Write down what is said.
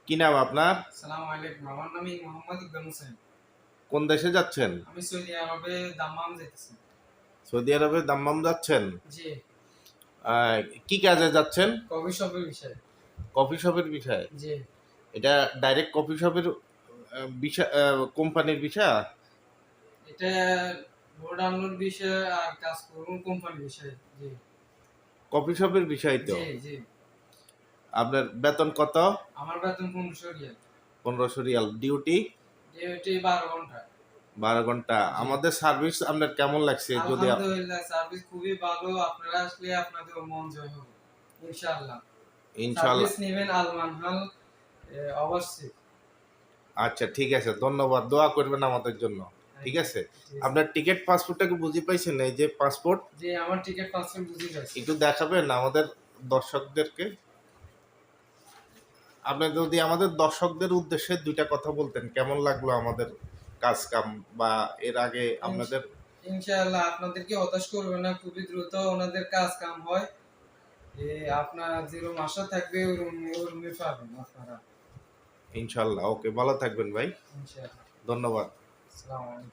কি নাম আপনার? আসসালামু আলাইকুম। আমার নাম মোহাম্মদ ইকবাল হোসেন। কোন দেশে যাচ্ছেন? আমি সৌদি আরবে দাম্মাম যাইতেছি। সৌদি আরবে দাম্মাম যাচ্ছেন? জি, আহ, কি কাজে যাচ্ছেন? কফি শপের বিষয়। কফি শপের বিষয়ে? জি, এটা ডাইরেক্ট কফি শপের বিষয়, কোম্পানির বিষয়? এটা ভোট আনলোর বিষয় আর কাজ করুন কোম্পানির বিষয়। জি, কফি শপের বিষয় তো। জি, জি। আপনার বেতন কত? আমার বেতন 1500 রিয়াল। 1500 রিয়াল। ডিউটি? ডিউটি 12 ঘন্টা। 12 ঘন্টা। জি। আমাদের সার্ভিস আপনার কেমন লাগছে? যদি আলহামদুলিল্লাহ সার্ভিস খুবই ভালো। আপনারা আসলে আপনাদের মন জয় হবে। ইনশাআল্লাহ। ইনশাল্লাহ। সার্ভিস নিবেন আল মানহাল অবশ্যই। আচ্ছা, ঠিক আছে, ধন্যবাদ। দোয়া করবেন আমাদের জন্য। ঠিক আচ্ছা, আছে। ঠিক আছে। আপনার টিকিট পাসপোর্টটাকে বুঝে পাইছেন? এই যে পাসপোর্ট, জি, আমার টিকেট পাসপোর্ট বুঝে গেছে। একটু দেখাবেন আমাদের দর্শকদেরকে? আপনি যদি আমাদের দর্শকদের উদ্দেশ্যে দুইটা কথা বলতেন, কেমন লাগলো আমাদের কাজ কাম, বা এর আগে ইনশ- আপনাদের? ইনশাআল্লাহ আপনাদেরকে হতাশ করবে না, খুবই দ্রুত ওনাদের কাজ কাম হয়। আপনার যেরকম আশা থাকবে ওরকমই পাবেন আপনারা। ইনশাল্লাহ। ওকে, ভালো থাকবেন ভাই। ইনশাআল্লাহ। ধন্যবাদ। আসসালামু আলাইকুম।